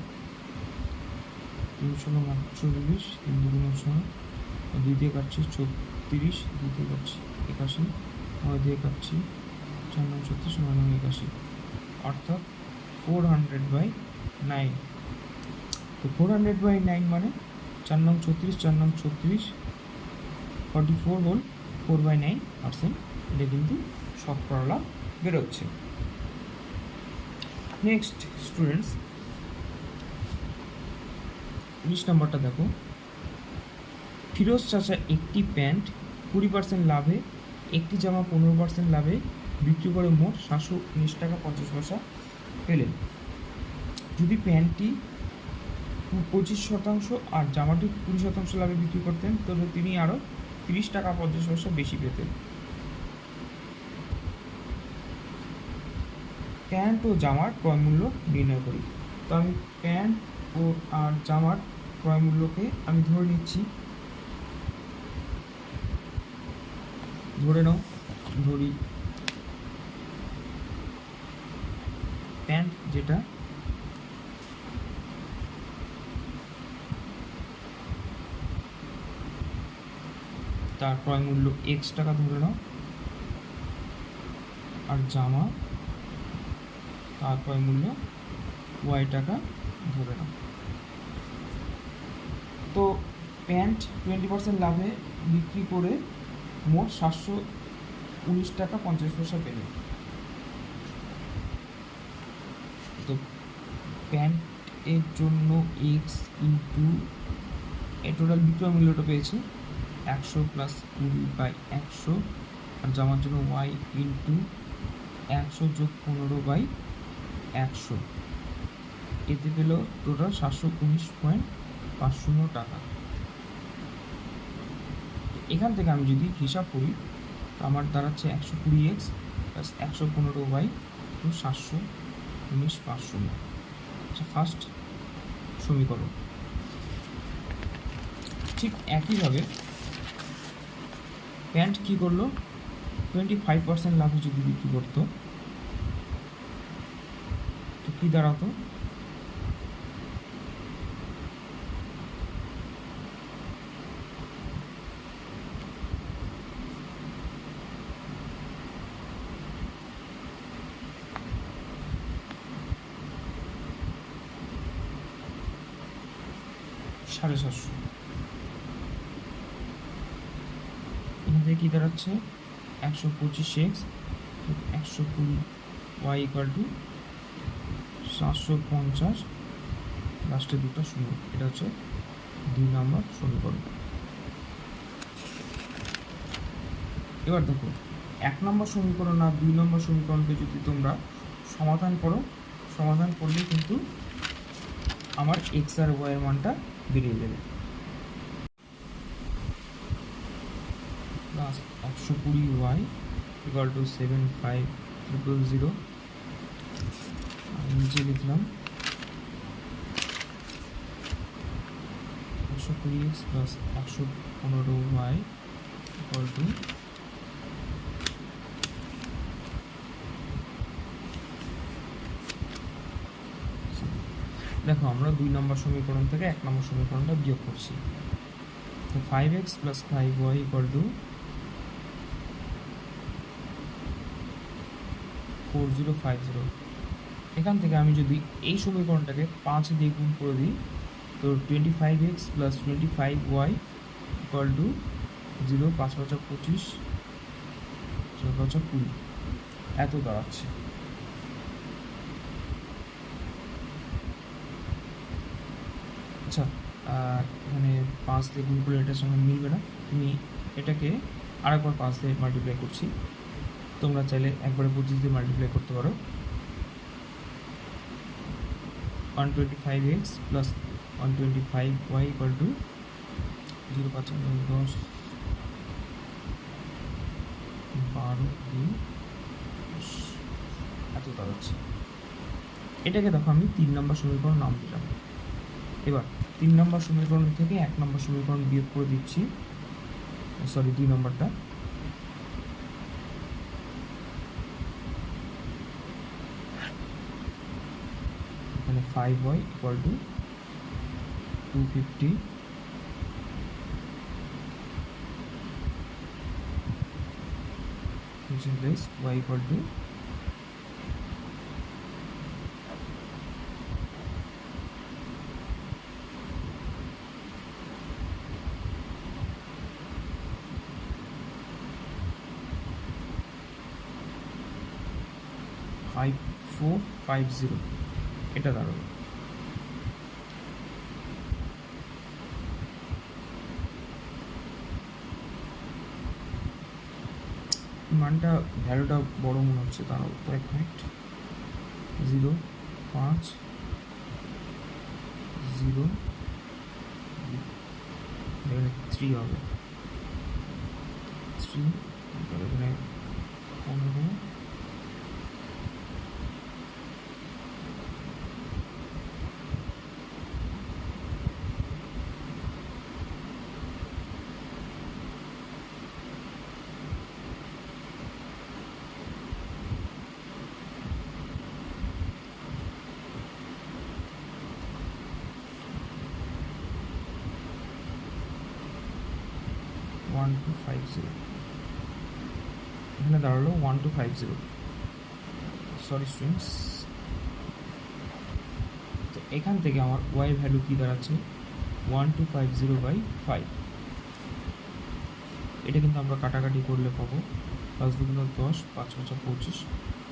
3 16 48, 3 2 6, 2 দিয়ে কাটছি 34, 2 দিয়ে কাটছি 81, 9 দিয়ে কাটছি 4 9 36, 9 9 81, অর্থাৎ 400/9। তো 400/9 মানে 4 9 36, 4 9 36, 44 হোল 4/9%, এটা কিন্তু শতকরা লাভ বেরোচ্ছে। নেক্সট স্টুডেন্টস, 19 নম্বরটা দেখো। ফিরোজ চাচা একটি প্যান্ট 20% লাভে, একটি জামা 15% লাভে বিক্রি করে মোট 719 টাকা 50 পয়সা পেলেন। যদি প্যান্টটি 25% আর জামাটি 20% লাভে বিক্রি করতেন, তবে তিনি আরও 30 টাকা 50 পয়সা বেশি পেতেন। প্যান্ট ও জামার ক্রয় মূল্য নির্ণয় করি। তো আমি প্যান্ট ও আর জামার ক্রয় মূল্যকে আমি ধরে নিচ্ছি, ধরে নাও, ধরি প্যান্ট যেটা তার ক্রয় মূল্য X টাকা ধরে নাও, আর জামা তার ক্রয় মূল্য Y টাকা ধরে নাও। তো প্যান্ট 20% লাভে বিক্রি করে মোট 719 টাকা 50 পয়সা পেল। তো প্যান্টের জন্য X ইন্টু টোটাল বিক্রয় মূল্যটা পেয়েছি 100 + 20/100, আর জামার জন্য Y ইন্টু 100 + 15/100, এতে পেল টোটাল 719.50 টাকা। এখান থেকে আমি যদি হিসাব করি, তো আমার দাঁড়াচ্ছে 120x + 115/719.50। আচ্ছা, ফার্স্ট সমীকরণ। ঠিক একইভাবে প্যান্ট কী করলো, 25% লাভে যদি বিক্রি করতো, তো কী দাঁড়াতো? $750। এখান থেকে কী দাঁড়াচ্ছে? 125x 120y = 750, লাস্টে দুটো শূন্য। এটা হচ্ছে 2 নম্বর সমীকরণ। এবার দেখো, 1 নম্বর সমীকরণ আর 2 নম্বর সমীকরণকে যদি তোমরা সমাধান করো, সমাধান করলে কিন্তু আমার x আর y এর মানটা বেরিয়ে যাবে। প্লাস 120y = 75000, নিচে লিখলাম 120x + 115y = দেখো, আমরা 2 নম্বর সমীকরণ থেকে 1 নম্বর সমীকরণটা বিয়োগ করছি। তো 5x + 5y = 4050। এখান থেকে আমি যদি এই সমীকরণটাকে 5 দিয়ে গুণ করে দিই, তো 25x + 25y = 0, 5 × 25, 4 × 20, এত দাঁড়াচ্ছে। আচ্ছা, এখানে 5 দিয়ে গুণ করলে এটার সঙ্গে মিলবে না, তুমি এটাকে আরেকবার 5 দিয়ে মাল্টিপ্লাই করছি, তোমরা চাইলে একবারে 25 দিয়ে মাল্টিপ্লাই করতে পারো। 125x plus 125y equal to 0 5 10 12 দিন এত দাঁড়াচ্ছে। এটাকে দেখো আমি 3 নম্বর সমীকরণ নাম দিলাম। এবার 3 নম্বর সমীকরণ থেকে 1 নম্বর সমীকরণ বিয়োগ করে দিচ্ছি, সরি 2 নম্বরটা। এখানে 5y equal to 250 place y equal to 5450 এটা দাঁড়াবে। মানটা ভ্যালুটা বড় মনে হচ্ছে, দাঁড়াও তো 1 মিনিট। 0 5 0 এখানে 3 হবে, 3 এখানে 15 1250 এখানে দাঁড়ালো 1250। সরি স্টুডেন্টস, তো এখান থেকে আমার ওয়াই ভ্যালু কী দাঁড়াচ্ছে 1250/5। এটা কিন্তু আমরা কাটাকাটি করলে পাবো 5 দুগুণ 10 5 5 25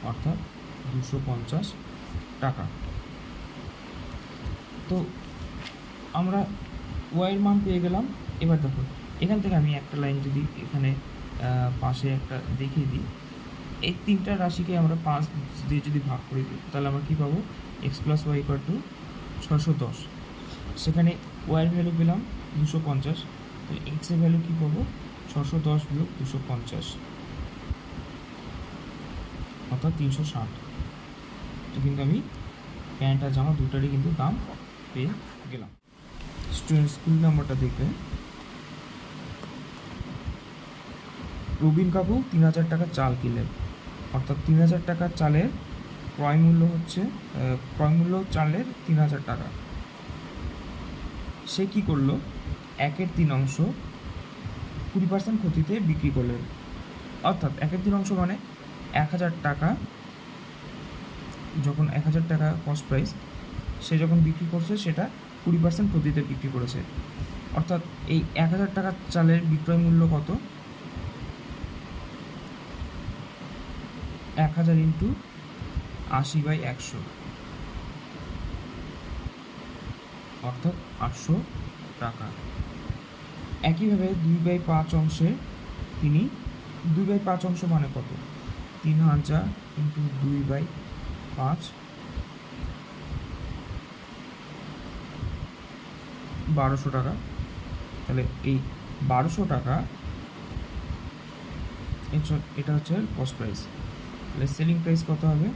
অর্থাৎ 250 টাকা। তো আমরা ওয়াইয়ের মান পেয়ে গেলাম। এবার দেখো এখান থেকে আমি একটা লাইন যদি এখানে পাশে একটা দেখিয়ে দিই, এই তিনটা রাশিকে আমরা 5 দিয়ে যদি ভাগ করে দিই তাহলে আমরা কী পাবো x plus y equal to 610। সেখানে ওয়াইয়ের ভ্যালু পেলাম 250, তাহলে এক্সের ভ্যালু কী পাবো 610 বিয়োগ 250 অর্থাৎ 360। তো কিন্তু আমি প্যান্ট আর জামা দুটারই কিন্তু দাম পেয়ে গেলাম। স্টুডেন্ট স্কুল নাম্বারটা দেখবে, রবিন কাকু 3000 টাকা চাল কিনলেন, অর্থাৎ 3000 টাকার চালের ক্রয় মূল্য হচ্ছে চালের 3000 টাকা। সে কী করলো 1/3 20% ক্ষতিতে বিক্রি করলেন, অর্থাৎ 1/3 মানে 1000 টাকা। যখন 1000 টাকা কস্ট প্রাইস, সে যখন বিক্রি করছে সেটা 20% ক্ষতিতে বিক্রি করেছে, অর্থাৎ এই 1000 টাকার চালের বিক্রয় মূল্য কত 1000 ইন্টু 80/100 অর্থাৎ 800 টাকা। একইভাবে 2/5 অংশে তিনি 2/5 অংশ মানে কত 3000 ইন্টু 2/5 1200 টাকা। তাহলে এই 1200 টাকা এটা হচ্ছে কস্ট প্রাইস। তাহলে সেলিং প্রাইস কত হবে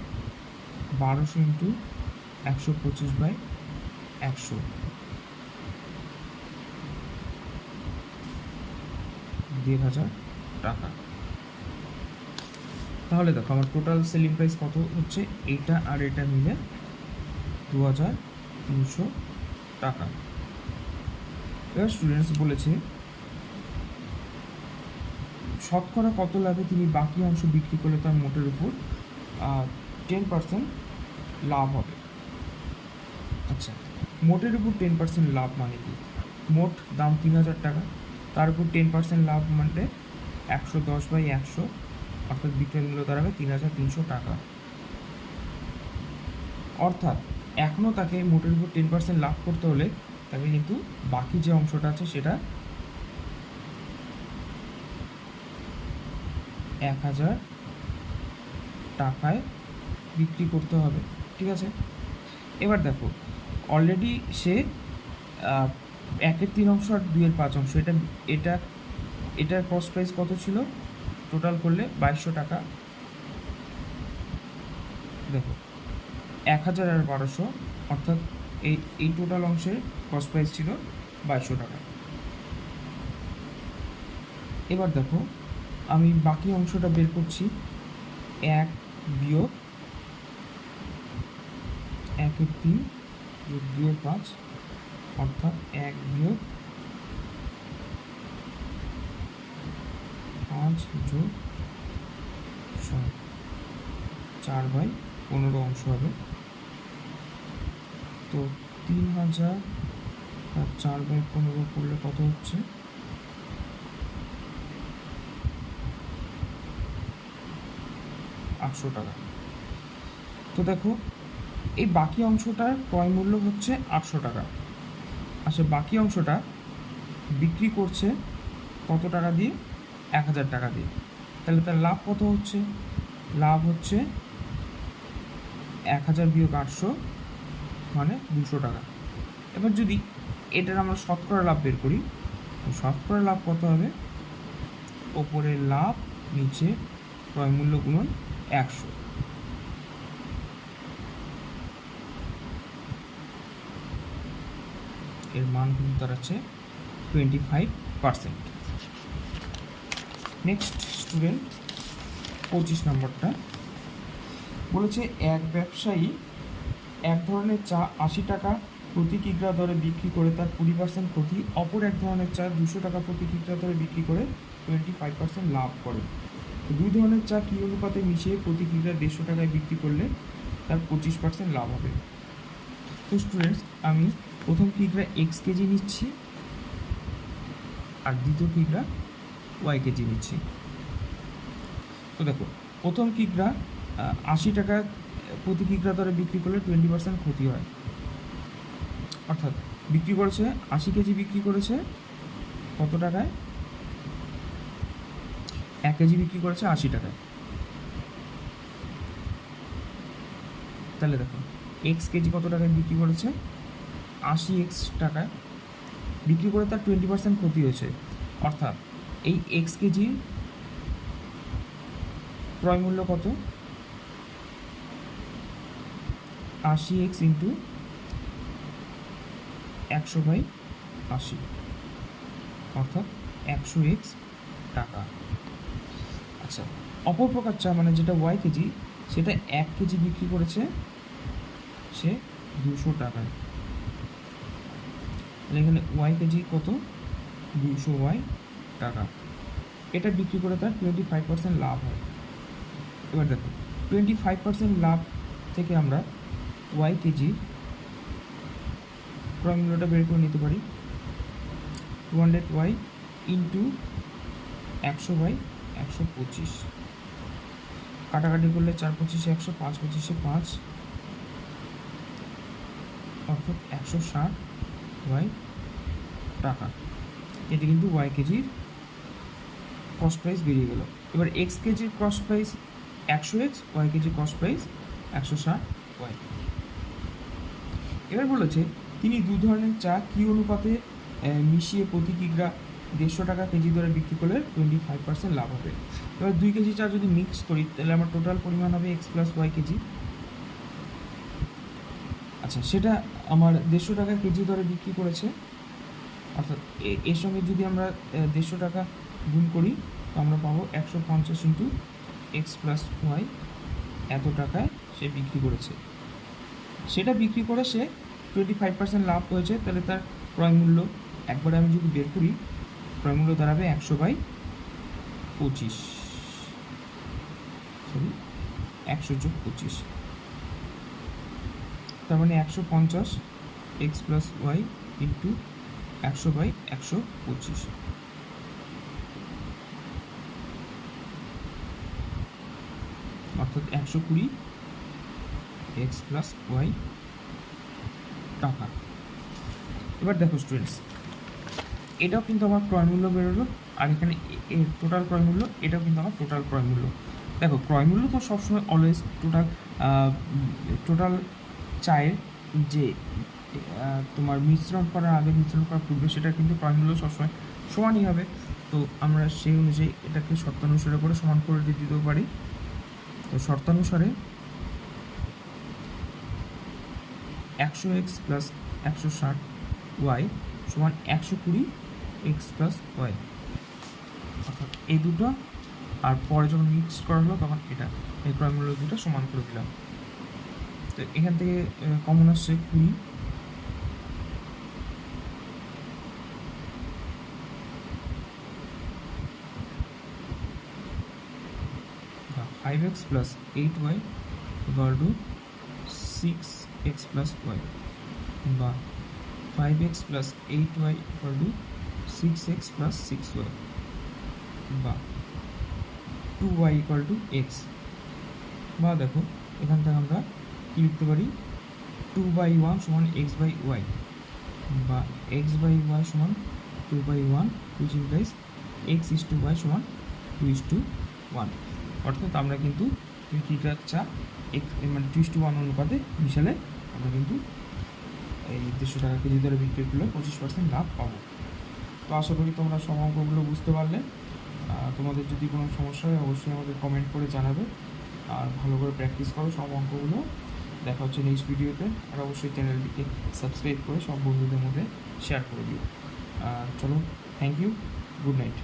1200 ইন্টু 125/100 1000 টাকা। তাহলে দেখো আমার টোটাল সেলিং প্রাইস কত হচ্ছে, এইটা আর এটা মিলে 2300 টাকা। এবার স্টুডেন্টস বলেছে শতকরা কত লাভে তিনি বাকি অংশ বিক্রি করলে তার মোটের উপর 10% লাভ হবে। আচ্ছা, মোটের উপর 10% লাভ মানে কি, মোট দাম 3000 টাকা, তার উপর 10% লাভ মানে 110/100 অর্থাৎ বিক্রয় মূল্য দাঁড়াবে 3300 টাকা। অর্থাৎ এখনও তাকে মোটের উপর 10% লাভ করতে হলে তাকে কিন্তু বাকি যে অংশটা আছে সেটা 1000 টাকায় বিক্রি করতে হবে। ঠিক আছে, এবার দেখো অলরেডি সে 1/3 আর 2/5 এটা এটা এটার কস্ট প্রাইস কত ছিল, টোটাল করলে 2200 টাকা। দেখো 1000 আর 1200 অর্থাৎ এই টোটাল অংশের কস্ট প্রাইস ছিল 2200 টাকা। এবার দেখো আমি বাকি অংশটা বের করছি, 1 বিয়োগ 1/3 যোগ 2/5 অর্থাৎ 1 বিয়োগ 5 যোগ 7, 4/15 অংশ হবে। তো 3000 আর 4/15 করলে কত হচ্ছে, 800 টাকা। তো দেখো এই বাকি অংশটার ক্রয় মূল্য হচ্ছে 800 টাকা। আচ্ছা, বাকি অংশটা বিক্রি করছে কত টাকা দিয়ে, 1000 টাকা দিয়ে। তাহলে তার লাভ কত হচ্ছে, লাভ হচ্ছে 1000 বিয়োগ 800 মানে 200 টাকা। এবার যদি এটার আমরা শতকরা লাভ বের করি, তো শতকরা লাভ কত হবে, ওপরে লাভ নিচে ক্রয় মূল্য গুণন 100। এর মান কিন্তু দাঁড়াচ্ছে 25%। নেক্সট স্টুডেন্ট 25 নম্বরটা বলেছে, এক ব্যবসায়ী এক ধরনের চা 80 টাকা প্রতি কিগ্রা দরে বিক্রি করে তার 20% ক্ষতি, অপর এক ধরনের চা 200 টাকা প্রতি কিগ্রা দরে বিক্রি করে 25% লাভ করে। দুই ধরনের চা কী অনুপাতে মিশিয়ে প্রতি কিগ্রা 150 টাকায় বিক্রি করলে তার 25% লাভ হবে। তো স্টুডেন্টস, আমি প্রথম কিগ্রা x কেজি নিচ্ছি আর দ্বিতীয় কিগ্রা y কেজি নিচ্ছি। তো দেখো প্রথম কিগ্রা 80 টাকা প্রতি কিগ্রা দরে বিক্রি করলে 20% ক্ষতি হয়, অর্থাৎ বিক্রি করেছে 80 কেজি বিক্রি করেছে কত টাকায়, 1 কেজি বিক্রি করেছে 80 টাকায়। তাহলে দেখো x কেজি কত টাকায় বিক্রি করেছে, 80x টাকায় বিক্রি করে তার 20% ক্ষতি হয়েছে, অর্থাৎ এই x কেজির ক্রয় মূল্য কত, 80x ইন্টু 100/80 অর্থাৎ 100x টাকা। আচ্ছা, অপর প্রকার চা মানে যেটা y কেজি, সেটা 1 কেজি বিক্রি করেছে সে 200 টাকায়। এখানে y কেজি কত, 200y টাকা। এটা বিক্রি করে তার 25% লাভ হয়। এবার দেখো 25% লাভ থেকে আমরা y কেজির ক্রয় মূল্যটা বের করে নিতে পারি, 200y ইন্টু 100/125, কাটাকাটি করলে 4 25 100, 5 25 5 অর্থাৎ 160y টাকা। এটি কিন্তু y কেজির কস্ট প্রাইস বেরিয়ে গেল। এবার x কেজির কস্ট প্রাইস 100x, y কেজির কস্ট প্রাইস 160y। এবার বলেছে তিনি দু ধরনের চা কী অনুপাতে মিশিয়ে প্রতি কিগ্রা 150 টাকা কেজি দরে বিক্রি করলে 25% লাভ হবে। এবার 2 কেজি চা যদি মিক্স করি তাহলে আমার টোটাল পরিমাণ হবে x + y কেজি। আচ্ছা, সেটা আমার 150 টাকা কেজি দরে বিক্রি করেছে, অর্থাৎ এর সঙ্গে যদি আমরা 150 টাকা গুণ করি তো আমরা পাবো 150 ইন্টু x + y এত টাকায় সে বিক্রি করেছে। সেটা বিক্রি করে সে 25% লাভ হয়েছে, তাহলে তার ক্রয় মূল্য একবারে আমি যদি বের করি, ক্রয় মূল্য দাঁড়াবে 100/25, সরি 100 যোগ 25, তার মানে 150 x + y ইন্টু 100/125, অর্থাৎ 120 x + y টাকা। এবার দেখো স্টুডেন্টস, এটাও কিন্তু আমার ক্রয় মূল্য বেরোলো, আর এখানে এর টোটাল ক্রয় মূল্য, এটাও কিন্তু আমার টোটাল ক্রয় মূল্য। দেখো ক্রয় মূল্য তো সবসময় অলওয়েজ টোটাল চায়ের যে তোমার মিশ্রণ করার আগে মিশ্রণ করার পূর্বে সেটা কিন্তু ক্রয় মূল্য সবসময় সমানই হবে। তো আমরা সেই অনুযায়ী এটাকে শর্তানুসারে করে সমান করে দিতেও পারি। তো শর্তানুসারে 100x প্লাস 160y সমান 120x প্লাস ওয়াই, অর্থাৎ এই দুটো আর পরে যখন মিক্স করা হলো তখন এটা এই ক্রয় মূল্য দুটো সমান করে দিলাম। তো এখান থেকে কমন আসছে 20, বা 5x plus 8y equal to 6x plus y, বা 5x plus 8y equal to 6x plus 6y, বা 2y ইকুয়াল টু x। বা দেখো এখান থেকে আমরা কী লিখতে পারি, 2/1 সমান x/y, বা x/y সমান 2/1, which implies x/y সমান 2:1। অর্থাৎ আমরা কিন্তু লিটার চা মানে 2:1 অনুপাতে মিশালে আমরা কিন্তু এই 150 টাকা কেজি দরে বিক্রি করলে 25% লাভ পাবো। তো আশা করি তোমরা সব অঙ্কগুলো বুঝতে পারলে। তোমাদের যদি কোনো সমস্যা হয় অবশ্যই আমাদের কমেন্ট করে জানাবে, আর ভালো করে প্র্যাকটিস করো সব অঙ্কগুলো। দেখা হচ্ছে নেক্সট ভিডিওতে, আর অবশ্যই চ্যানেলটিকে সাবস্ক্রাইব করে সব বন্ধুদের মধ্যে শেয়ার করে দিও। চলো, থ্যাংক ইউ, গুড নাইট।